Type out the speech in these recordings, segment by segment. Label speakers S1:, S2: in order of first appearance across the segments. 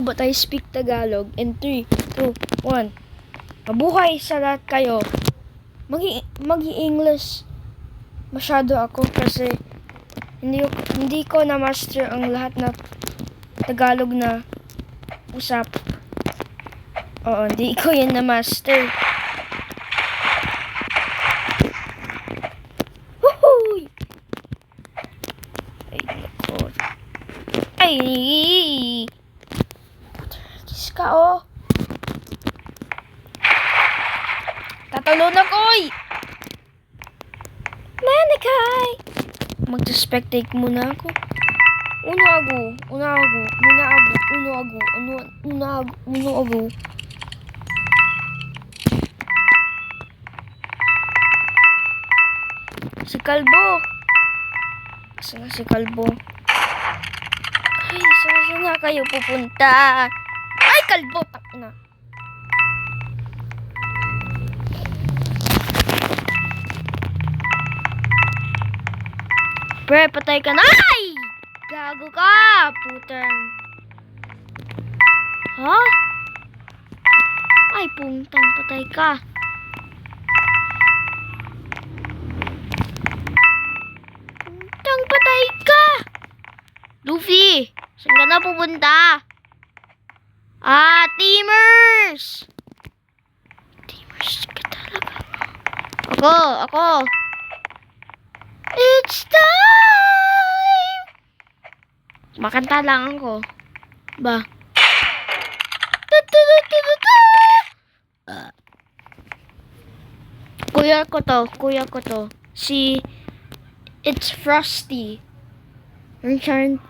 S1: But I speak Tagalog in 3, 2, 1. Mabuhay sa lahat kayo. Magi-English masyado ako kasi hindi ko na master ang lahat na Tagalog na usap. Oo, hindi ko yan na master. Woohoo! Ay, nako. Ay! Kis ka, oh. Tatalon ako, oy! Manakay! Mag-spectate muna ako. Uno ako. Si Kalbo. Saan si Kalbo? Ay, saan na kayo pupunta? Ay, Kalbo! Takna. Pre, patay ka na! Ay! Gago ka! Putang. Ha? Ay, puntang patay ka. Puntang patay ka! Luffy! Saan ka na pupunta? Ah, Teamers! Teamers ka talaga. Ako. It's time! Makanta lang ako. Ba? Kuya ko to. Si It's Frosty. Yung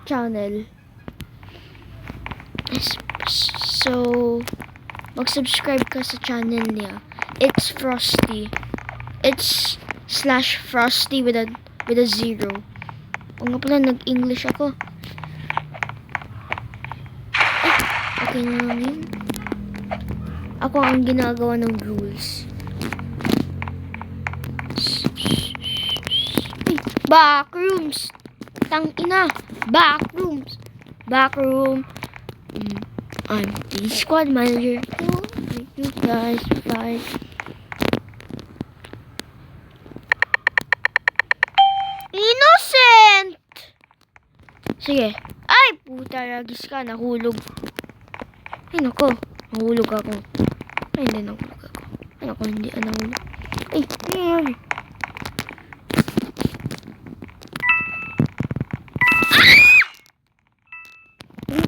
S1: channel. So, mag-subscribe ka sa channel niya. It's Frosty. It's /Frosty with a 0. O nga pala, nag-English ako. Okay na lang yun. Ako ang ginagawa ng rules. Backrooms! Tangina! Backroom! I'm the squad manager. You guys fight. Innocent! Sige. Ay, puta, ragis ka. Nahulog. Ay, nako. Nahulog ako. Ay, hindi nahulog ako. Ay, nako, hindi nahulog. Ay, ay.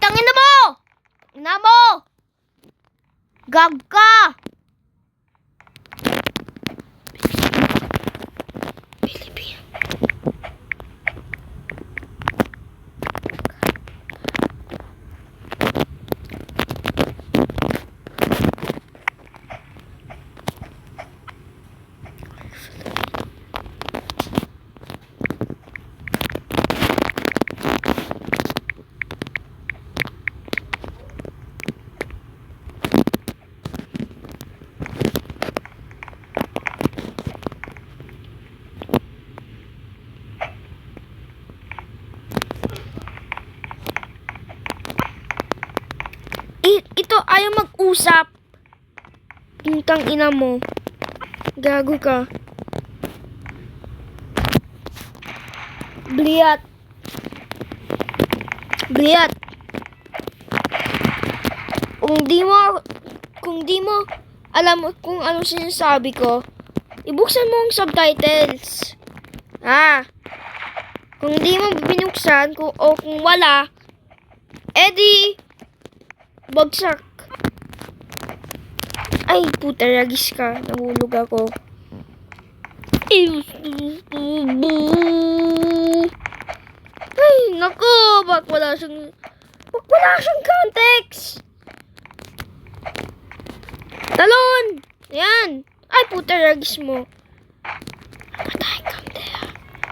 S1: Tangin na mo! Ina mo! Gag ka! Pilipin. Ito ayaw mag-usap. Pintang ina mo. Gago ka. Bliat. Kung di mo alam kung ano sinasabi ko, ibuksan mo ang subtitles. Kung di mo binuksan kung wala, edi bagsak. Ay, puta, ragis ka. Nahulog ako. Ay, naku. Bak wala siyang context. Talon! Yan. Ay, puta, ragis mo.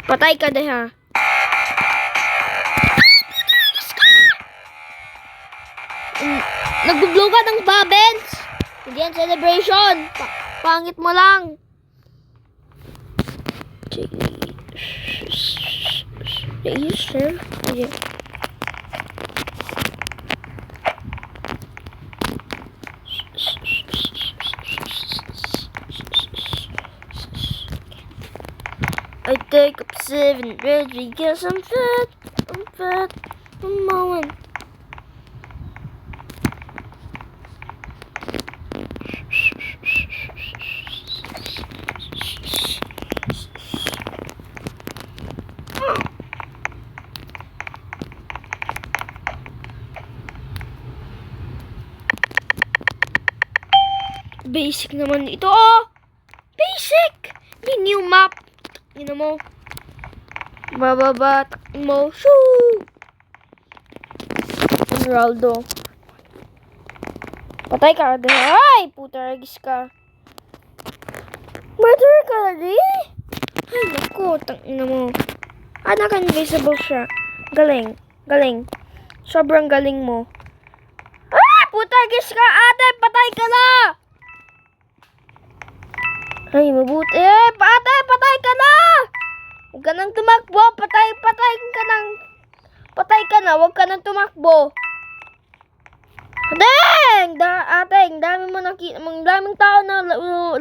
S1: Patay ka deha. Nag-blow ka ng bubbles. Hindi yan celebration. Pangit mo lang. Are you sure? Yeah. take up 7 red because I'm fat, I'm mowing. Basic naman ito, oh! Basic! May new map. Yun mo. Bababa, takin mo. Shoo! Ronaldo. Patay ka rin. Ay! Puta, ragis ka. Murder ka rin? Ay, naku. Takin mo. Naka-invisible siya. Galing. Galing. Sobrang galing mo. Ah! Puta, ragis ka. Ate, patay ka na! Ay, mabuti. Ate, patay ka na! Huwag ka nang tumakbo. Patay ka nang. Patay ka na. Huwag ka nang tumakbo. Ate, ang daming tao na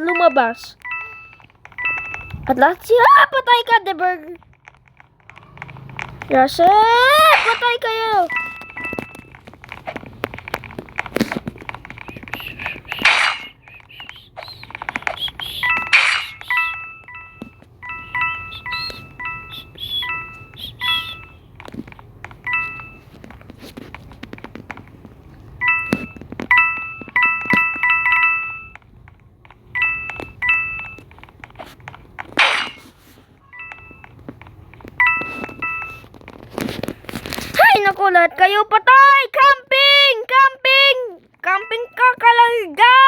S1: lumabas. At lahat siya, patay ka, Deberg. Yasef, patay kayo. Naku, lahat kayo patay! Camping! Camping! Camping ka kalaga!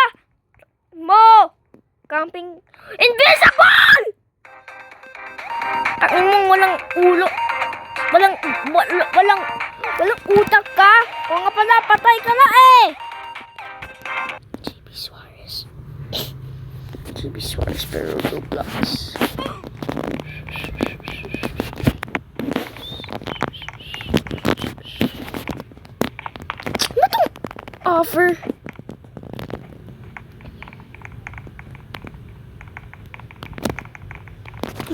S1: Mo! Camping... Invisible! Takin mo, walang ulo. Walang utak ka. O nga pala, patay ka na eh! GB Suarez. GB Suarez pero Roblox. Offer.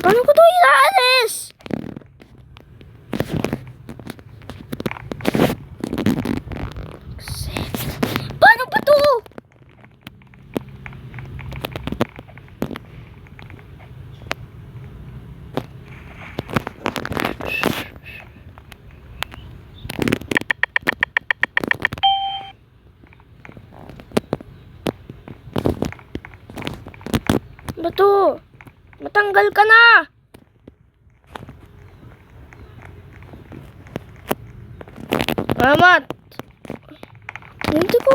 S1: Paano ko ito ilaalis? Paano ba ito? Bato, matanggal ka na. Salamat. Hindi ko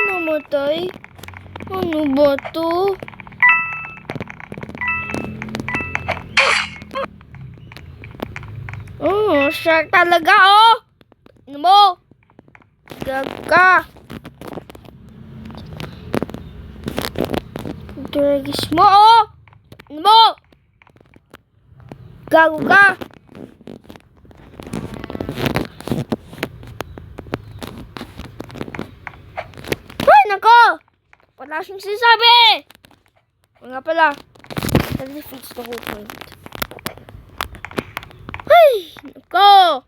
S1: namatay. Ano ba to? Oh, shark talaga, oh. Ano mo? Gaga. Dragis mo, oh! Ano mo? Gago ka! Ay, nako! Wala siyang sinasabi! O nga pala, that defeats the whole point. Ay, nako!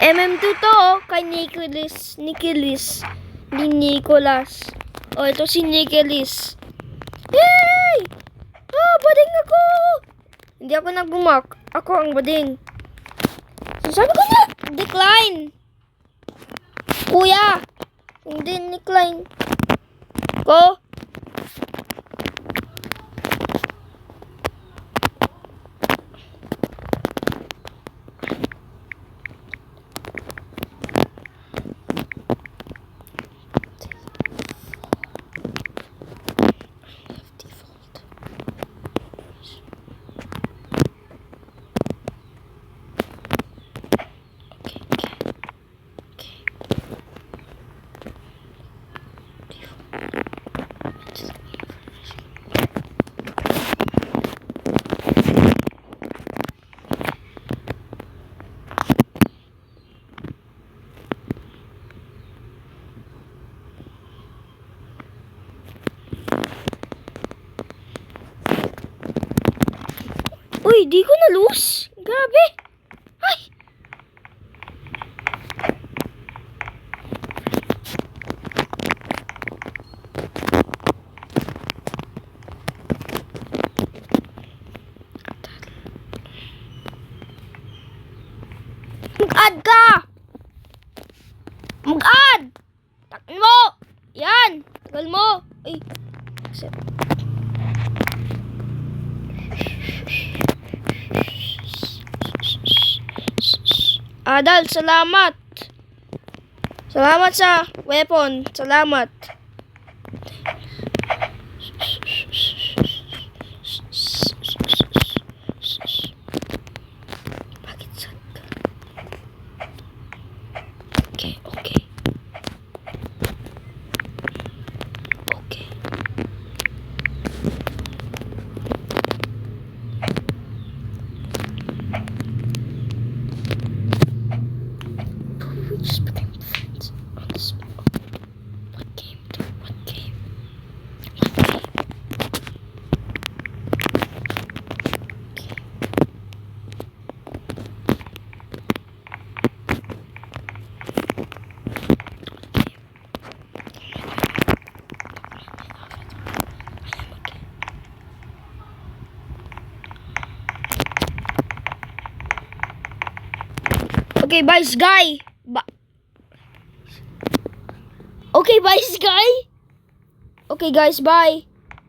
S1: MM2 to, oh, kay Nicholas. Ni Nicholas. Oh, ito si Nicholas. Yay! Bading ako! Hindi ako nagbumak. Ako ang bading. Sabi ko na! Decline! Kuya! Hindi decline. Ko? Uy, di ko na-lose. Grabe. Ay. Mag-add ka! Mag-add! Takin mo! Yan! Tagal mo! Ay. Adal, salamat! Salamat sa weapon. Salamat. Bakit sad ka? Okay, okay. Okay. We just became friends on the spot. What game, dude? What game? What game? Okay, bye, Sky. Okay, bye, Sky. Okay, guys, bye.